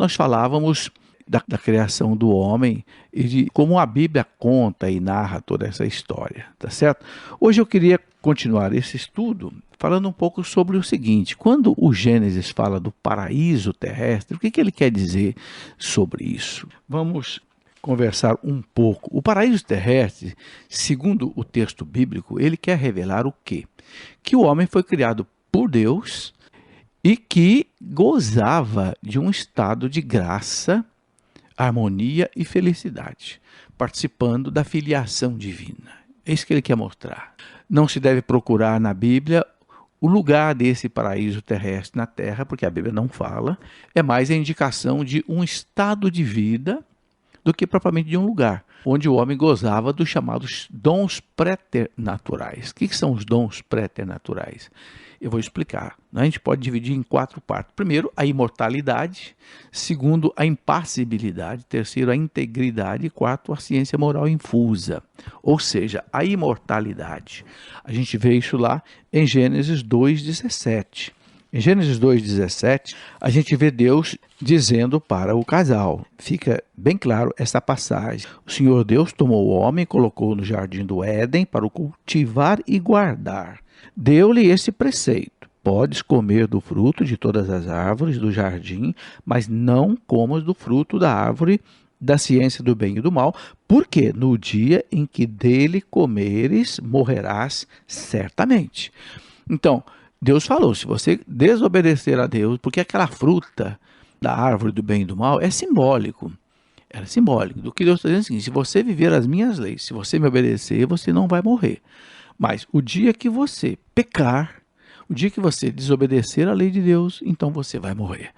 nós falávamos da criação do homem e de como a Bíblia conta e narra toda essa história, tá certo? Hoje eu queria continuar esse estudo falando um pouco sobre o seguinte: quando o Gênesis fala do paraíso terrestre, o que ele quer dizer sobre isso? Vamos conversar um pouco. O paraíso terrestre, segundo o texto bíblico, ele quer revelar o quê? Que o homem foi criado por Deus e que gozava de um estado de graça, harmonia e felicidade, participando da filiação divina. É isso que ele quer mostrar. Não se deve procurar na Bíblia o lugar desse paraíso terrestre na terra, porque a Bíblia não fala, é mais a indicação de um estado de vida do que propriamente de um lugar, onde o homem gozava dos chamados dons preternaturais. O que são os dons preternaturais? Eu vou explicar. A gente pode dividir em 4 partes. Primeiro, a imortalidade. Segundo, a impassibilidade. Terceiro, a integridade. E quarto, a ciência moral infusa. Ou seja, a imortalidade. A gente vê isso lá em Gênesis 2,17. Em Gênesis 2,17, a gente vê Deus dizendo para o casal. Fica bem claro essa passagem. O Senhor Deus tomou o homem e colocou no jardim do Éden para o cultivar e guardar. Deu-lhe esse preceito: podes comer do fruto de todas as árvores do jardim, mas não comas do fruto da árvore da ciência do bem e do mal, porque no dia em que dele comeres, morrerás certamente. Então, Deus falou: se você desobedecer a Deus, porque aquela fruta da árvore do bem e do mal é simbólico. Era simbólico do que Deus está dizendo assim: se você viver as minhas leis, se você me obedecer, você não vai morrer. Mas o dia que você pecar, o dia que você desobedecer a lei de Deus, então você vai morrer.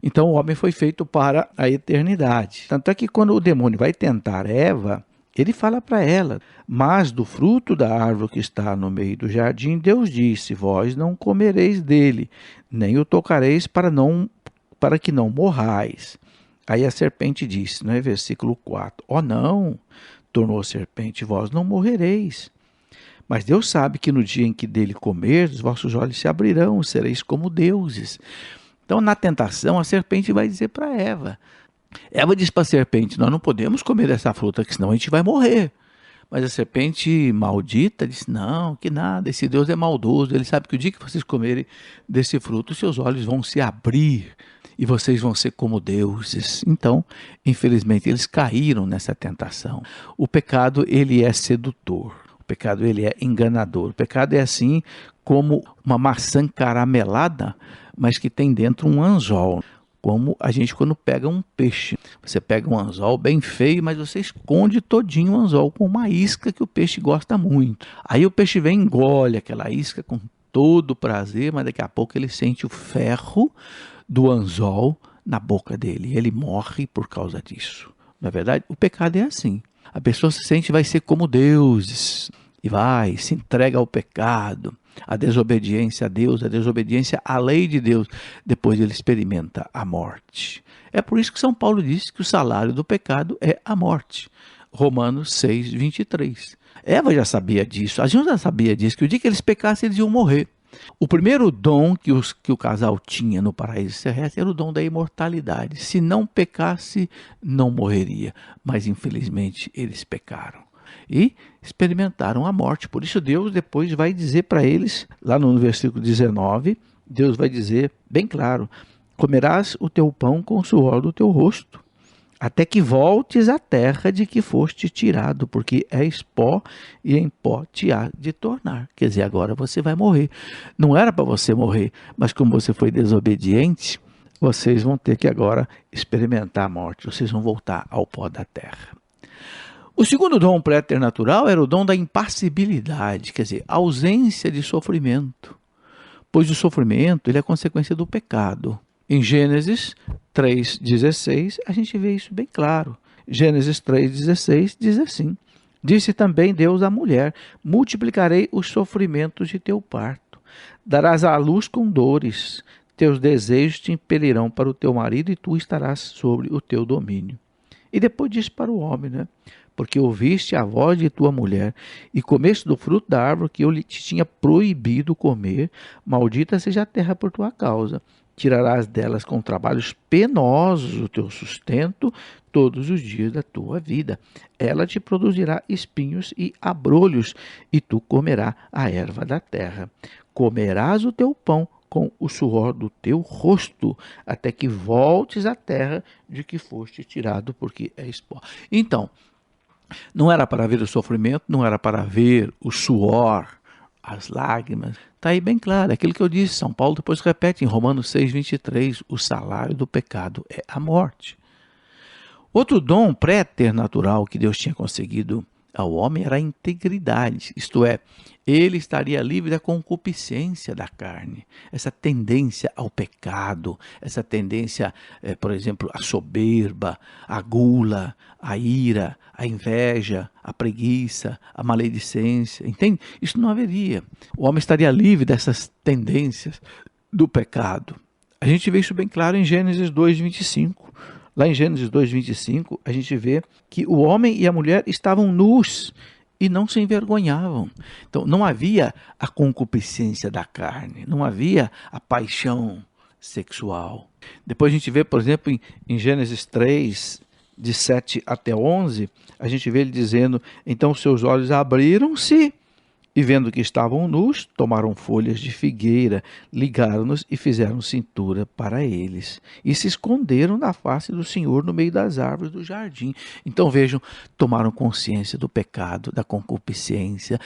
Então o homem foi feito para a eternidade. Tanto é que quando o demônio vai tentar Eva, ele fala para ela: mas do fruto da árvore que está no meio do jardim, Deus disse: vós não comereis dele, nem o tocareis para que não morrais. Aí a serpente disse, não é? Versículo 4, ó não, tornou a serpente, vós não morrereis. Mas Deus sabe que no dia em que dele comerdes, vossos olhos se abrirão, sereis como deuses. Então, na tentação, a serpente vai dizer para Eva. Eva diz para a serpente: nós não podemos comer dessa fruta, que senão a gente vai morrer. Mas a serpente maldita disse: não, que nada, esse Deus é maldoso, ele sabe que o dia que vocês comerem desse fruto, seus olhos vão se abrir e vocês vão ser como deuses. Então, infelizmente, eles caíram nessa tentação. O pecado, ele é sedutor. O pecado, ele é enganador. O pecado é assim como uma maçã caramelada, mas que tem dentro um anzol. Como a gente quando pega um peixe. Você pega um anzol bem feio, mas você esconde todinho o anzol com uma isca que o peixe gosta muito. Aí o peixe vem e engole aquela isca com todo prazer, mas daqui a pouco ele sente o ferro do anzol na boca dele. E ele morre por causa disso. Na verdade, o pecado é assim. A pessoa se sente vai ser como deuses e se entrega ao pecado, à desobediência a Deus, à desobediência à lei de Deus. Depois ele experimenta a morte. É por isso que São Paulo diz que o salário do pecado é a morte. Romanos 6:23. Eva já sabia disso, a gente já sabia disso, que o dia que eles pecassem eles iam morrer. O primeiro dom que o casal tinha no paraíso terrestre era o dom da imortalidade. Se não pecasse, não morreria. Mas infelizmente eles pecaram e experimentaram a morte. Por isso Deus depois vai dizer para eles, lá no versículo 19, Deus vai dizer bem claro: comerás o teu pão com o suor do teu rosto, até que voltes à terra de que foste tirado, porque és pó e em pó te há de tornar. Quer dizer, agora você vai morrer. Não era para você morrer, mas como você foi desobediente, vocês vão ter que agora experimentar a morte. Vocês vão voltar ao pó da terra. O segundo dom preternatural era o dom da impassibilidade, quer dizer, ausência de sofrimento. Pois o sofrimento ele é consequência do pecado. Em Gênesis 3,16, a gente vê isso bem claro. Gênesis 3,16 diz assim: disse também Deus à mulher: multiplicarei os sofrimentos de teu parto, darás à luz com dores, teus desejos te impelirão para o teu marido e tu estarás sobre o teu domínio. E depois diz para o homem, né? Porque ouviste a voz de tua mulher e comeste do fruto da árvore que eu te tinha proibido comer, maldita seja a terra por tua causa. tirarás delas com trabalhos penosos o teu sustento todos os dias da tua vida. Ela te produzirá espinhos e abrolhos, e tu comerás a erva da terra. Comerás o teu pão com o suor do teu rosto, até que voltes à terra de que foste tirado, porque és pó. Então, não era para ver o sofrimento, não era para ver o suor, as lágrimas. Está aí bem claro, aquilo que eu disse, São Paulo depois repete em Romanos 6,23, o salário do pecado é a morte. Outro dom préternatural que Deus tinha conseguido ao homem era a integridade, isto é, ele estaria livre da concupiscência da carne, essa tendência ao pecado, essa tendência, por exemplo, à soberba, à gula, à ira, à inveja, à preguiça, à maledicência, entende? Isso não haveria. O homem estaria livre dessas tendências do pecado. A gente vê isso bem claro em Gênesis 2,25. Lá em Gênesis 2,25, a gente vê que o homem e a mulher estavam nus e não se envergonhavam. Então, não havia a concupiscência da carne, não havia a paixão sexual. Depois a gente vê, por exemplo, em Gênesis 3, de 7 até 11, a gente vê ele dizendo, então seus olhos abriram-se, e vendo que estavam nus, tomaram folhas de figueira, ligaram-nos e fizeram cintura para eles. E se esconderam da face do Senhor no meio das árvores do jardim. Então vejam, tomaram consciência do pecado, da concupiscência.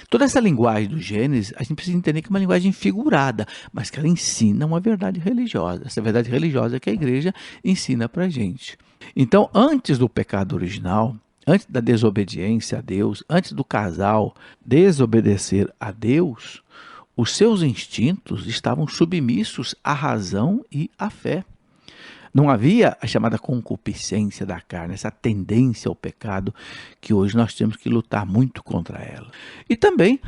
Toda essa linguagem do Gênesis, a gente precisa entender que é uma linguagem figurada, mas que ela ensina uma verdade religiosa. Essa verdade religiosa que a igreja ensina para a gente. Então, antes do pecado original, antes da desobediência a Deus, antes do casal desobedecer a Deus, os seus instintos estavam submissos à razão e à fé. Não havia a chamada concupiscência da carne, essa tendência ao pecado que hoje nós temos que lutar muito contra ela. E também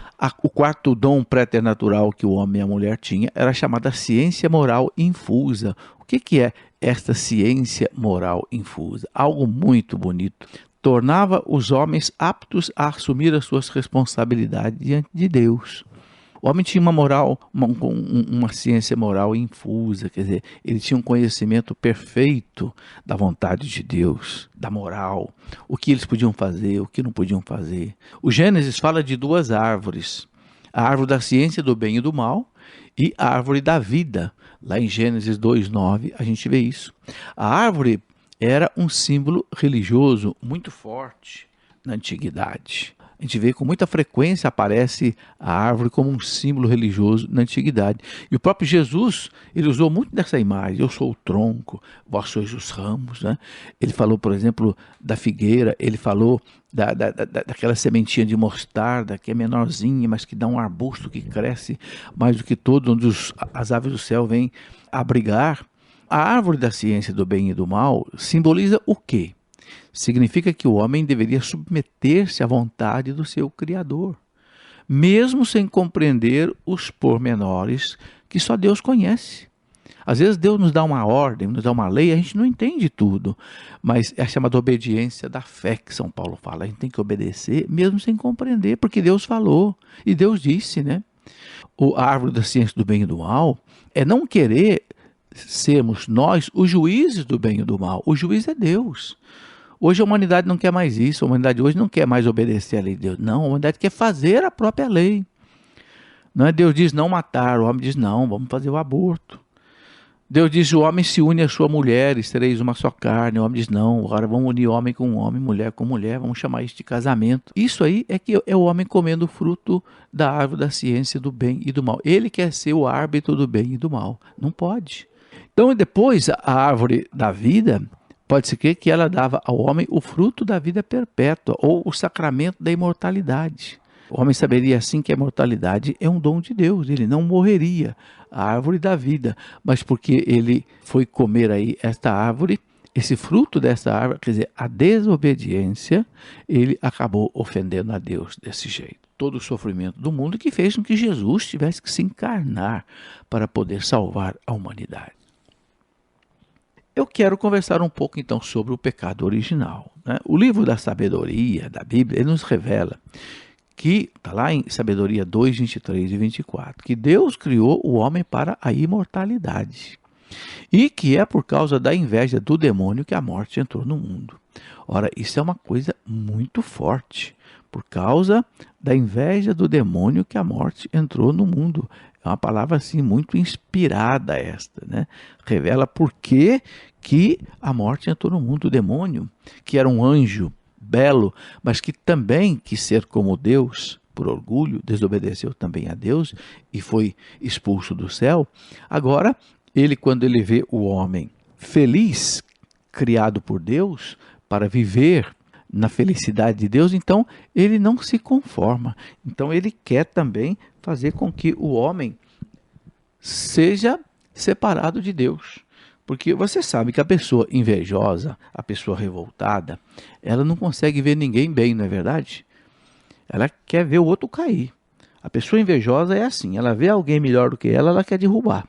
o quarto dom préternatural que o homem e a mulher tinham era a chamada ciência moral infusa. O que é esta ciência moral infusa? Algo muito bonito. Tornava os homens aptos a assumir as suas responsabilidades diante de Deus. O homem tinha uma moral, uma ciência moral infusa, quer dizer, ele tinha um conhecimento perfeito da vontade de Deus, da moral, o que eles podiam fazer, o que não podiam fazer. O Gênesis fala de duas árvores, a árvore da ciência do bem e do mal e a árvore da vida. Lá em Gênesis 2,9 a gente vê isso. A árvore era um símbolo religioso muito forte na antiguidade. A gente vê com muita frequência aparece a árvore como um símbolo religioso na antiguidade. E o próprio Jesus, ele usou muito dessa imagem. Eu sou o tronco, vós sois os ramos. Né? Ele falou, por exemplo, da figueira, ele falou daquela sementinha de mostarda, que é menorzinha, mas que dá um arbusto que cresce mais do que todo, onde as aves do céu vêm abrigar. A árvore da ciência do bem e do mal simboliza o quê? Significa que o homem deveria submeter-se à vontade do seu Criador, mesmo sem compreender os pormenores que só Deus conhece. Às vezes Deus nos dá uma ordem, nos dá uma lei, a gente não entende tudo, mas é a chamada obediência da fé que São Paulo fala. A gente tem que obedecer mesmo sem compreender, porque Deus falou e Deus disse, né? A árvore da ciência do bem e do mal é não querer sermos nós os juízes do bem e do mal. O juiz é Deus. Hoje a humanidade não quer mais isso, a humanidade hoje não quer mais obedecer a lei de Deus. Não, a humanidade quer fazer a própria lei. Não é? Deus diz não matar, o homem diz não, vamos fazer o aborto. Deus diz o homem se une à sua mulher e sereis uma só carne. O homem diz não, agora vamos unir homem com homem, mulher com mulher, vamos chamar isso de casamento. Isso aí é que é o homem comendo o fruto da árvore da ciência do bem e do mal. Ele quer ser o árbitro do bem e do mal. Não pode. Então depois a árvore da vida, pode-se crer que ela dava ao homem o fruto da vida perpétua, ou o sacramento da imortalidade. O homem saberia assim que a imortalidade é um dom de Deus, ele não morreria, a árvore da vida, mas porque ele foi comer aí esta árvore, esse fruto dessa árvore, quer dizer, a desobediência, ele acabou ofendendo a Deus desse jeito. Todo o sofrimento do mundo que fez com que Jesus tivesse que se encarnar para poder salvar a humanidade. Eu quero conversar um pouco então sobre o pecado original. Né? O livro da sabedoria da Bíblia, ele nos revela que, está lá em Sabedoria 2, 23 e 24, que Deus criou o homem para a imortalidade. e que é por causa da inveja do demônio que a morte entrou no mundo. Ora, isso é uma coisa muito forte. Por causa da inveja do demônio que a morte entrou no mundo. É uma palavra assim muito inspirada esta, né? Revela por que a morte entrou no mundo. O demônio, que era um anjo belo, mas que também quis ser como Deus, por orgulho, desobedeceu também a Deus e foi expulso do céu. Agora, quando ele vê o homem feliz, criado por Deus, para viver na felicidade de Deus, então ele não se conforma. Então ele quer também fazer com que o homem seja separado de Deus. Porque você sabe que a pessoa invejosa, a pessoa revoltada, ela não consegue ver ninguém bem, não é verdade? Ela quer ver o outro cair. A pessoa invejosa é assim, ela vê alguém melhor do que ela quer derrubar.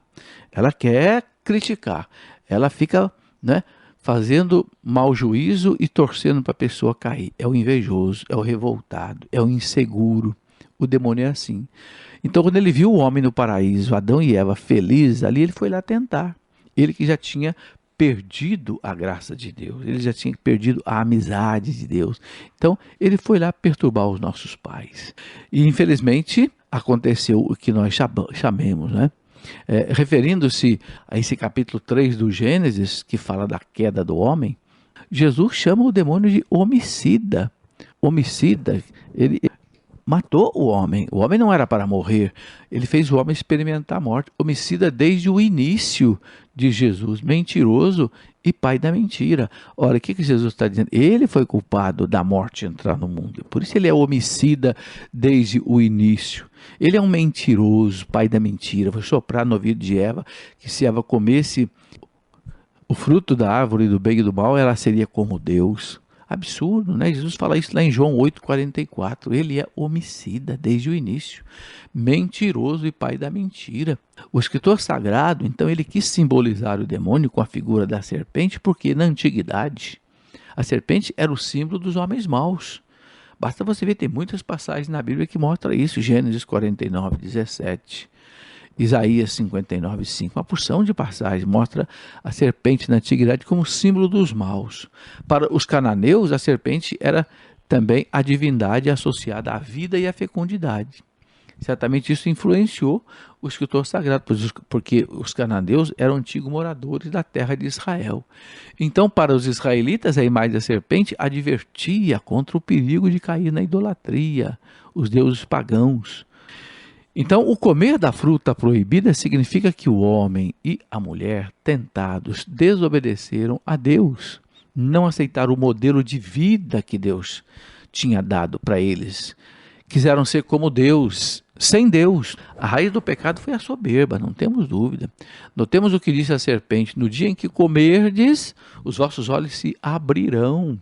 Ela quer criticar. Ela fica, né, fazendo mau juízo e torcendo para a pessoa cair. É o invejoso, é o revoltado, é o inseguro. O demônio é assim. Então, quando ele viu o homem no paraíso, Adão e Eva felizes ali, ele foi lá tentar. Ele que já tinha perdido a graça de Deus, ele já tinha perdido a amizade de Deus. Então, ele foi lá perturbar os nossos pais. E, infelizmente, aconteceu o que nós chamemos, né? Referindo-se a esse capítulo 3 do Gênesis, que fala da queda do homem, Jesus chama o demônio de homicida. Homicida, ele matou o homem. O homem não era para morrer. Ele fez o homem experimentar a morte. Homicida desde o início de Jesus. Mentiroso e pai da mentira. Ora, o que Jesus está dizendo? Ele foi culpado da morte entrar no mundo. Por isso ele é homicida desde o início. Ele é um mentiroso, pai da mentira. Foi soprar no ouvido de Eva que se Eva comesse o fruto da árvore do bem e do mal, ela seria como Deus. Absurdo, né? Jesus fala isso lá em João 8,44. Ele é homicida desde o início, mentiroso e pai da mentira. O escritor sagrado, então, ele quis simbolizar o demônio com a figura da serpente, porque na antiguidade a serpente era o símbolo dos homens maus. Basta você ver, tem muitas passagens na Bíblia que mostram isso. Gênesis 49:17. Isaías 59:5, uma porção de passagens mostra a serpente na antiguidade como símbolo dos maus. Para os cananeus, a serpente era também a divindade associada à vida e à fecundidade. Certamente isso influenciou o escritor sagrado, porque os cananeus eram antigos moradores da terra de Israel. Então, para os israelitas, a imagem da serpente advertia contra o perigo de cair na idolatria, os deuses pagãos. Então, o comer da fruta proibida significa que o homem e a mulher tentados desobedeceram a Deus, não aceitaram o modelo de vida que Deus tinha dado para eles. Quiseram ser como Deus, sem Deus. A raiz do pecado foi a soberba, não temos dúvida. Notemos o que disse a serpente: no dia em que comerdes, os vossos olhos se abrirão.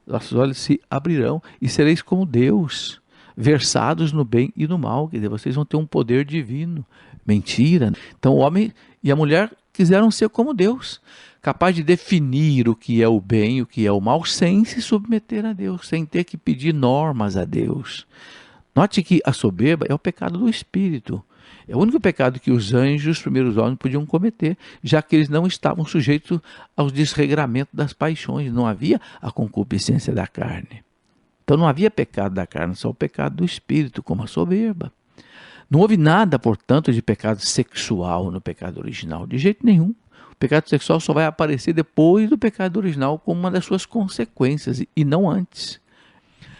Os vossos olhos se abrirão e sereis como Deus, versados no bem e no mal, quer dizer, vocês vão ter um poder divino. Mentira. Então o homem e a mulher quiseram ser como Deus, capaz de definir o que é o bem e o que é o mal, sem se submeter a Deus, sem ter que pedir normas a Deus. Note que a soberba é o pecado do espírito. É o único pecado que os anjos, os primeiros homens, podiam cometer, já que eles não estavam sujeitos aos desregramentos das paixões, não havia a concupiscência da carne. Então não havia pecado da carne, só o pecado do espírito, como a soberba. Não houve nada, portanto, de pecado sexual no pecado original, de jeito nenhum. O pecado sexual só vai aparecer depois do pecado original como uma das suas consequências e não antes.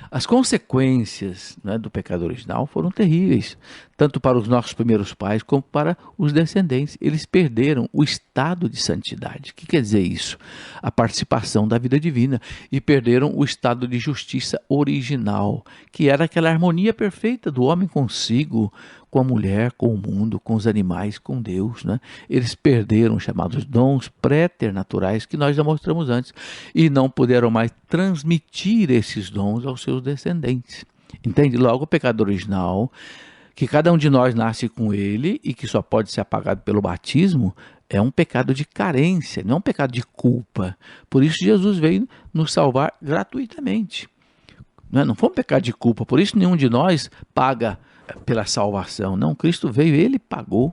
As consequências, né, do pecado original foram terríveis, tanto para os nossos primeiros pais como para os descendentes. Eles perderam o estado de santidade. O que quer dizer isso? A participação da vida divina. E perderam o estado de justiça original, que era aquela harmonia perfeita do homem consigo, com a mulher, com o mundo, com os animais, com Deus, né? Eles perderam os chamados dons préternaturais que nós já mostramos antes e não puderam mais transmitir esses dons aos seus descendentes. Entende? Logo, o pecado original, que cada um de nós nasce com ele e que só pode ser apagado pelo batismo, é um pecado de carência, não é um pecado de culpa. Por isso Jesus veio nos salvar gratuitamente. Não foi um pecado de culpa, por isso nenhum de nós paga pela salvação. Não, Cristo veio, ele pagou.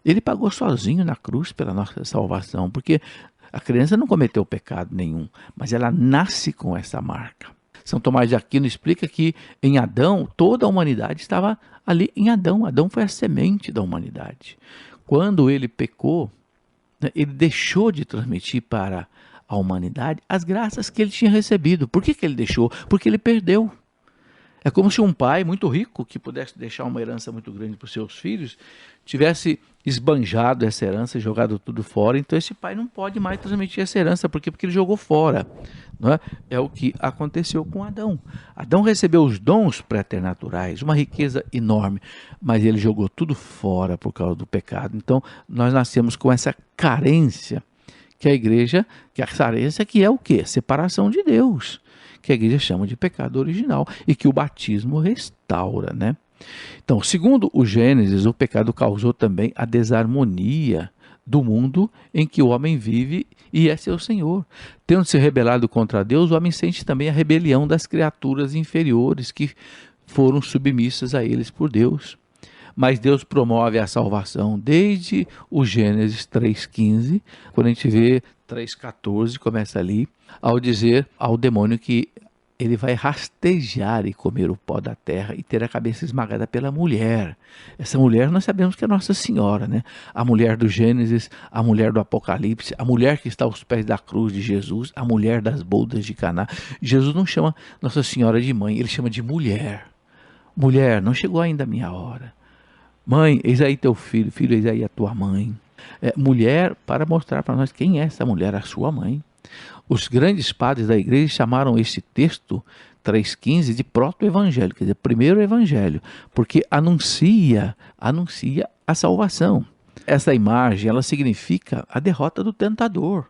Ele pagou sozinho na cruz pela nossa salvação, porque a criança não cometeu pecado nenhum, mas ela nasce com essa marca. São Tomás de Aquino explica que em Adão, toda a humanidade estava ali em Adão. Adão foi a semente da humanidade. Quando ele pecou, né, ele deixou de transmitir para a humanidade as graças que ele tinha recebido. Por que ele deixou? Porque ele perdeu. É como se um pai muito rico, que pudesse deixar uma herança muito grande para os seus filhos, tivesse esbanjado essa herança, jogado tudo fora. Então esse pai não pode mais transmitir essa herança. Por quê? Porque ele jogou fora. Não é? É o que aconteceu com Adão. Adão recebeu os dons preternaturais, uma riqueza enorme, mas ele jogou tudo fora por causa do pecado. Então nós nascemos com essa carência, que a igreja, que a carência que é o quê? Separação de Deus, que a igreja chama de pecado original e que o batismo restaura, né? Então, segundo o Gênesis, o pecado causou também a desarmonia do mundo em que o homem vive e é seu senhor. Tendo se rebelado contra Deus, o homem sente também a rebelião das criaturas inferiores que foram submissas a eles por Deus. Mas Deus promove a salvação desde o Gênesis 3,15, quando a gente vê 3,14, começa ali, ao dizer ao demônio que ele vai rastejar e comer o pó da terra e ter a cabeça esmagada pela mulher. Essa mulher nós sabemos que é Nossa Senhora, né? A mulher do Gênesis, a mulher do Apocalipse, a mulher que está aos pés da cruz de Jesus, a mulher das bodas de Caná. Jesus não chama Nossa Senhora de mãe, ele chama de mulher. Mulher, não chegou ainda a minha hora. Mãe, eis aí teu filho, filho, eis aí a tua mãe. Mulher, para mostrar para nós quem é essa mulher, a sua mãe. Os grandes padres da igreja chamaram este texto 3,15 de proto-evangelho, quer dizer, primeiro evangelho, porque anuncia a salvação. Essa imagem, ela significa a derrota do tentador.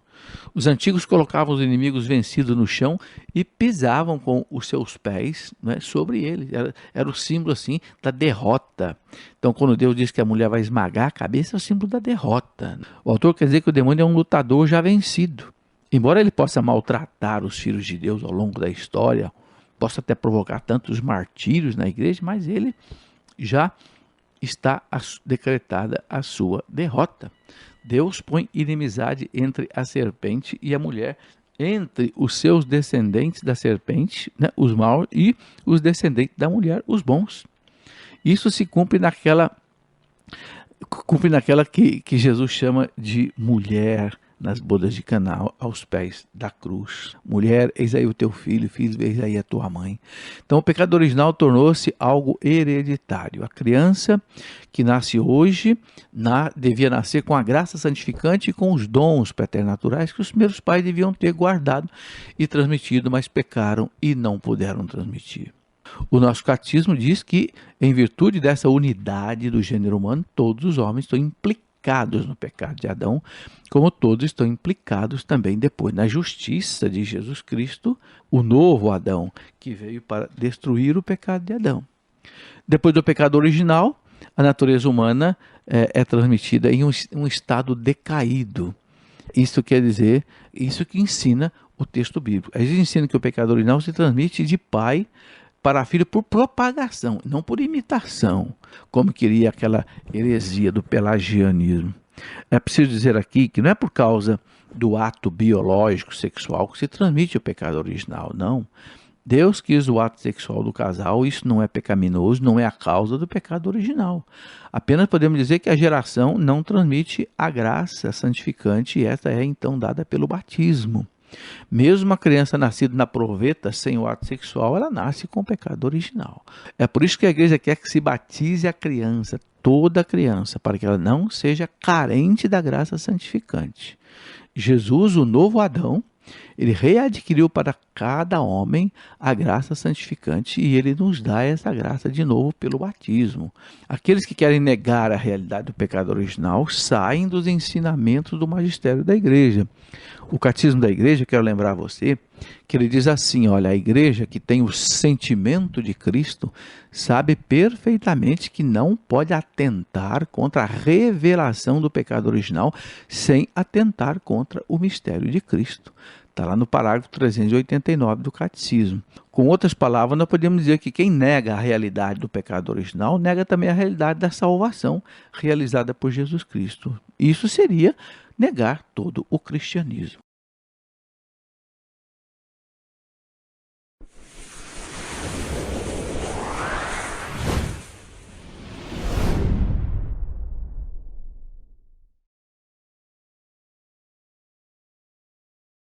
Os antigos colocavam os inimigos vencidos no chão e pisavam com os seus pés, né, sobre eles. Era o símbolo assim da derrota. Então, quando Deus diz que a mulher vai esmagar a cabeça, é o símbolo da derrota. O autor quer dizer que o demônio é um lutador já vencido. Embora ele possa maltratar os filhos de Deus ao longo da história, possa até provocar tantos martírios na igreja, mas ele já está decretada a sua derrota. Deus põe inimizade entre a serpente e a mulher, entre os seus descendentes da serpente, né, os maus, e os descendentes da mulher, os bons. Isso se cumpre naquela que Jesus chama de mulher nas bodas de Caná, aos pés da cruz. Mulher, eis aí o teu filho, filho, eis aí a tua mãe. Então o pecado original tornou-se algo hereditário. A criança que nasce hoje devia nascer com a graça santificante e com os dons preternaturais que os primeiros pais deviam ter guardado e transmitido, mas pecaram e não puderam transmitir. O nosso catecismo diz que, em virtude dessa unidade do gênero humano, todos os homens estão implicados no pecado de Adão, como todos estão implicados também depois na justiça de Jesus Cristo, o novo Adão, que veio para destruir o pecado de Adão. Depois do pecado original, a natureza humana é transmitida em um estado decaído. Isso quer dizer, isso que ensina o texto bíblico. A gente ensina que o pecado original se transmite de pai para filho por propagação, não por imitação, como queria aquela heresia do pelagianismo. É preciso dizer aqui que não é por causa do ato biológico sexual que se transmite o pecado original, não. Deus quis o ato sexual do casal, isso não é pecaminoso, não é a causa do pecado original. Apenas podemos dizer que a geração não transmite a graça santificante e essa é então dada pelo batismo. Mesmo uma criança nascida na proveta sem o ato sexual, ela nasce com o pecado original. É por isso que a igreja quer que se batize a criança, toda a criança, para que ela não seja carente da graça santificante. Jesus, o novo Adão, ele readquiriu para cada homem a graça santificante e ele nos dá essa graça de novo pelo batismo. Aqueles que querem negar a realidade do pecado original saem dos ensinamentos do magistério da igreja. O catecismo da igreja, quero lembrar a você, que ele diz assim, olha, a igreja que tem o sentimento de Cristo sabe perfeitamente que não pode atentar contra a revelação do pecado original sem atentar contra o mistério de Cristo. Está lá no parágrafo 389 do Catecismo. Com outras palavras, nós podemos dizer que quem nega a realidade do pecado original, nega também a realidade da salvação realizada por Jesus Cristo. Isso seria negar todo o cristianismo.